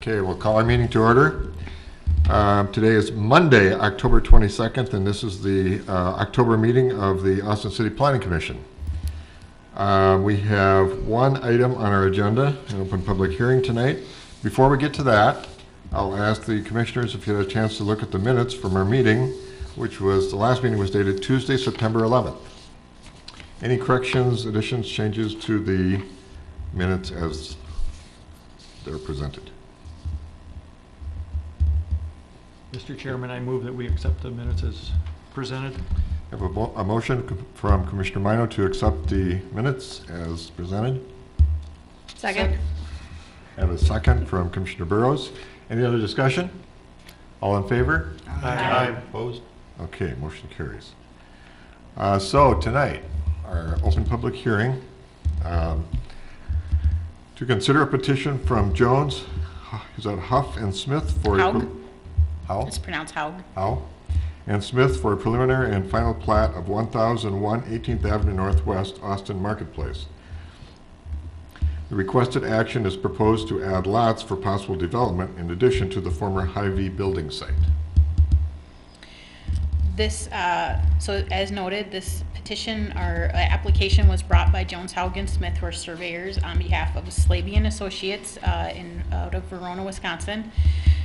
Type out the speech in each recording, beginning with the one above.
Okay, we'll call our meeting to order. Today is Monday, October 22nd, and this is the October meeting of the Austin City Planning Commission. We have one item on our agenda, an open public hearing tonight. Before we get to that, I'll ask the commissioners if you had a chance to look at the minutes from our meeting, which was, the last meeting was dated Tuesday, September 11th. Any corrections, additions, changes to the minutes as they're presented? Mr. Chairman, I move that we accept the minutes as presented. I have a motion from Commissioner Mino to accept the minutes as presented. Second. I have a second from Commissioner Burrows. Any other discussion? All in favor? Aye. Opposed? Okay, motion carries. So tonight, our open public hearing to consider a petition from Jones, is that Huff and Smith for Haug. How? It's pronounced Haug. How? And Smith for a preliminary and final plat of 1001 18th Avenue Northwest, Austin Marketplace. The requested action is proposed to add lots for possible development in addition to the former Hy-Vee building site. This, so as noted, this petition or application was brought by Jones, Haug, and Smith, who are surveyors, on behalf of Slaby and Associates out of Verona, Wisconsin.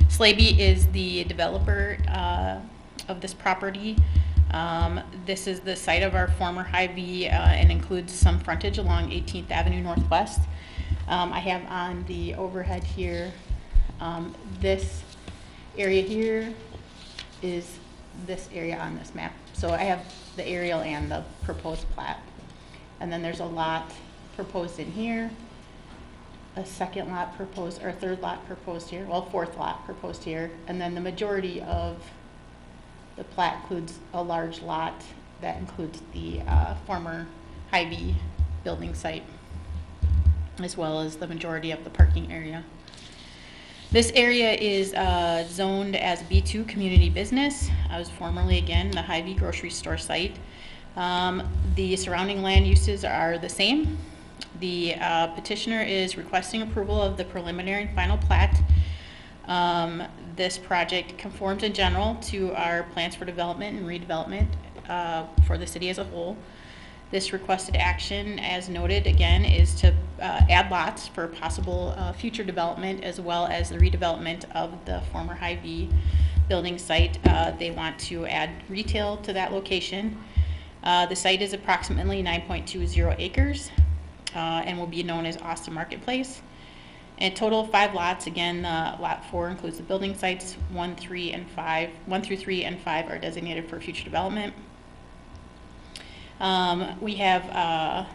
Slaby is the developer of this property. This is the site of our former Hy-Vee and includes some frontage along 18th Avenue Northwest. I have on the overhead here, this area here is this area on this map. So I have the aerial and the proposed plat. And then there's a lot proposed in here, a second lot proposed, or third lot proposed here, well, fourth lot proposed here. And then the majority of the plat includes a large lot that includes the former Hy-Vee building site, as well as the majority of the parking area. This area is zoned as B2 community business. I was formerly, again, the Hy-Vee grocery store site. The surrounding land uses are the same. The petitioner is requesting approval of the preliminary and final plat. This project conforms in general to our plans for development and redevelopment for the city as a whole. This requested action, as noted again, is to add lots for possible future development, as well as the redevelopment of the former Hy-Vee building site. They want to add retail to that location. The site is approximately 9.20 acres and will be known as Austin Marketplace. And a total of 5 lots. Again, lot 4 includes the building sites. 1 through 3 and 5 are designated for future development. We have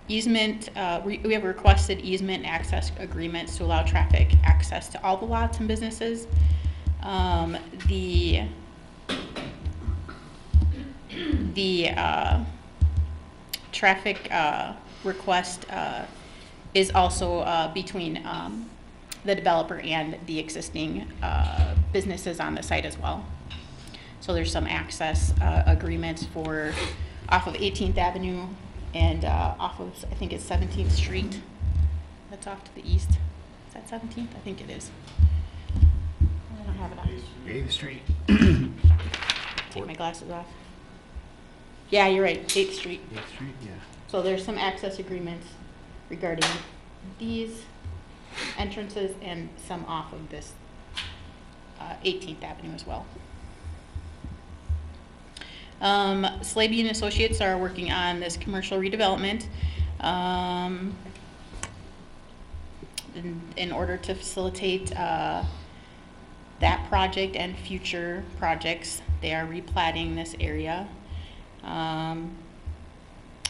easement. We have requested easement access agreements to allow traffic access to all the lots and businesses. The traffic request is also between the developer and the existing businesses on the site as well. So there's some access agreements for off of 18th Avenue and off of, I think it's 17th Street. That's off to the east. Is that 17th? I think it is. I don't have it on. 8th Street. Take my glasses off. Yeah, you're right, 8th Street. 8th Street, yeah. So there's some access agreements regarding these entrances and some off of this 18th Avenue as well. Slaby and Associates are working on this commercial redevelopment in order to facilitate that project and future projects. They are replatting this area.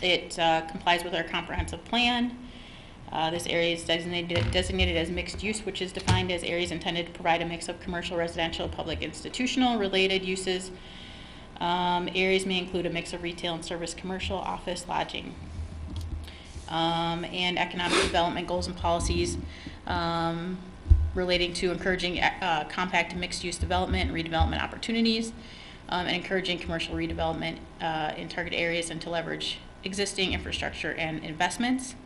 It complies with our comprehensive plan. This area is designated as mixed use, which is defined as areas intended to provide a mix of commercial, residential, public, institutional, related uses. Areas may include a mix of retail and service, commercial, office, lodging, and economic development goals and policies relating to encouraging compact and mixed-use development and redevelopment opportunities, and encouraging commercial redevelopment in target areas and to leverage existing infrastructure and investments.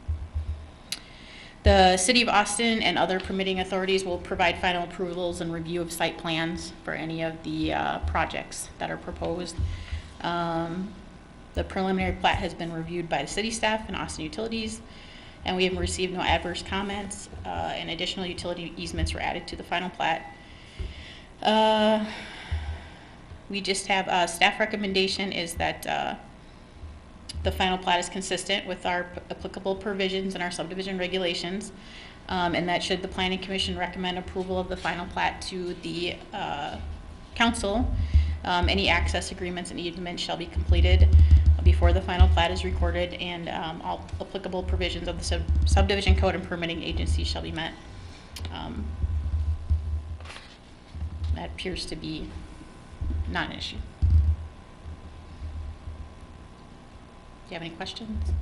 The City of Austin and other permitting authorities will provide final approvals and review of site plans for any of the projects that are proposed. The preliminary plat has been reviewed by the city staff and Austin Utilities, and we have received no adverse comments, and additional utility easements were added to the final plat. We just have, staff recommendation is that the final plat is consistent with our applicable provisions and our subdivision regulations, and that should the planning commission recommend approval of the final plat to the council, any access agreements and easements shall be completed before the final plat is recorded, and all applicable provisions of the subdivision code and permitting agencies shall be met. That appears to be not an issue. Do you have any questions?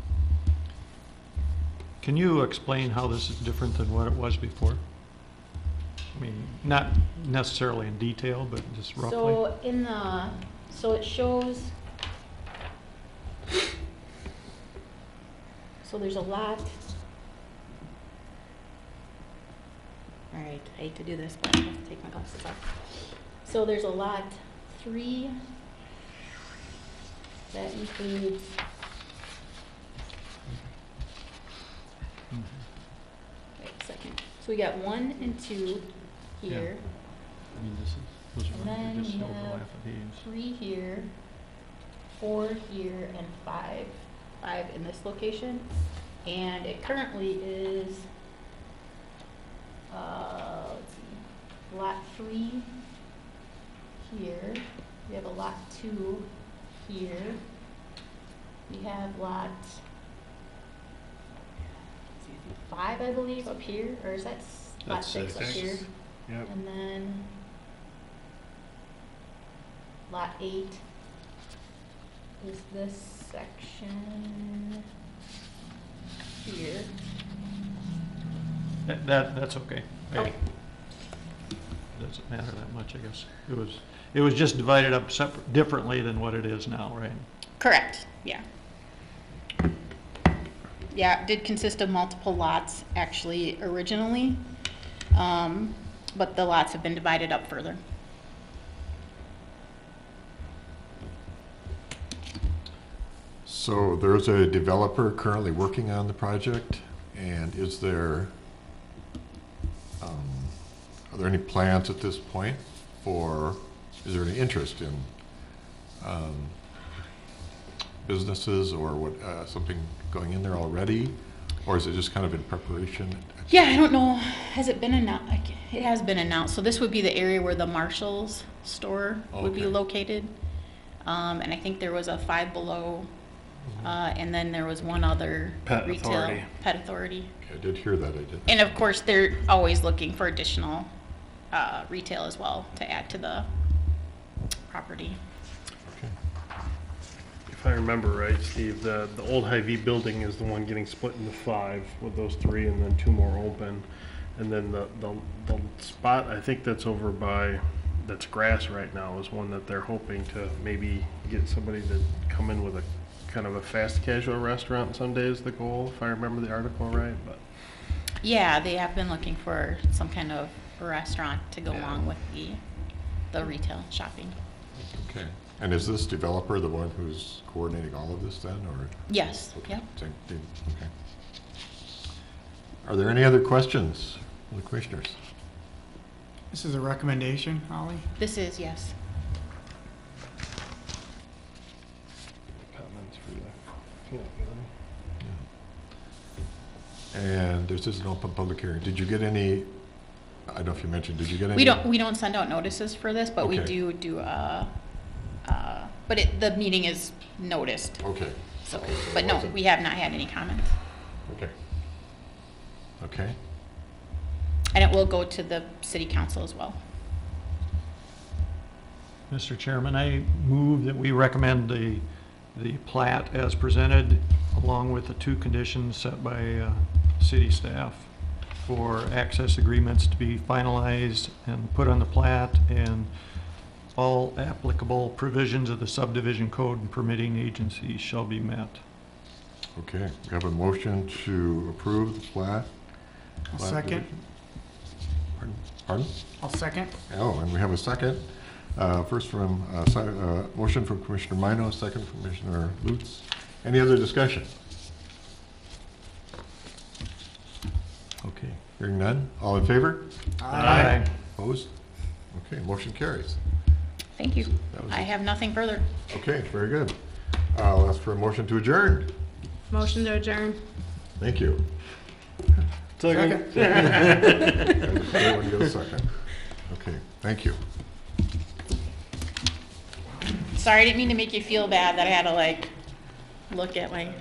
Can you explain how this is different than what it was before? I mean, not necessarily in detail, but just roughly. So in the, so it shows, so there's a lot. All right, I hate to do this, but I have to take my glasses off. So there's a lot 3 that includes wait a second. So we got 1 and 2 here. I mean, this is, those And are then just we overlap have of these. 3 here, 4 here, and 5. 5 in this location. And it currently is, let's see, lot 3 here. We have a lot 2 here. We have lot 5, I believe, up here, or is that lot That's 6 up 6. here? Yep. And then lot 8 is this section here. That's okay. Okay. Doesn't matter that much, I guess. It was just divided up differently than what it is now, right? Correct, yeah. Yeah, it did consist of multiple lots actually originally, but the lots have been divided up further. So there's a developer currently working on the project, and is there, are there any plans at this point for, is there any interest in businesses or what, something going in there already? Or is it just kind of in preparation? Yeah, I don't know, has it been announced? It has been announced, so this would be the area where the Marshall's store would be Okay. located. And I think there was a Five Below, and then there was one other Pet retail. Authority. Pet Authority. I did hear that, I did. And of course, they're always looking for additional retail as well to add to the property. Okay. If I remember right, Steve, the old Hy-Vee building is the one getting split into 5 with those 3 and then 2 more open. And then the spot, I think that's over by, that's grass right now, is one that they're hoping to maybe get somebody to come in with a kind of a fast casual restaurant someday is the goal, if I remember the article right, but. Yeah, they have been looking for some kind of restaurant to go Yeah. along with the retail shopping. Okay. And is this developer the one who's coordinating all of this then, or? Yes, Okay, yep. same thing, okay. Are there any other questions from the commissioners? This is a recommendation, Holly? This is, yes. Comments for you. And this is an open public hearing. Did you get any, I don't know if you mentioned, did you get any? We don't send out notices for this, but we Okay. do but the meeting is noticed. Okay. So, but no, we have not had any comments. Okay. Okay. And it will go to the city council as well. Mr. Chairman, I move that we recommend the plat as presented, along with the 2 conditions set by city staff for access agreements to be finalized and put on the plat, and all applicable provisions of the subdivision code and permitting agencies shall be met. Okay. We have a motion to approve the plat I'll Plat second. division. Pardon? I'll second. Oh, and we have a second. First from, motion from Commissioner Mino, second from Commissioner Lutz. Any other discussion? Okay, hearing none. All in favor? Aye. Opposed? Okay, motion carries. Thank you. That was I it. have nothing further. Okay, very good. I'll ask for a motion to adjourn. Motion to adjourn. Thank you. Second. Everyone get a second. Okay, thank you. Sorry, I didn't mean to make you feel bad that I had to like look at my.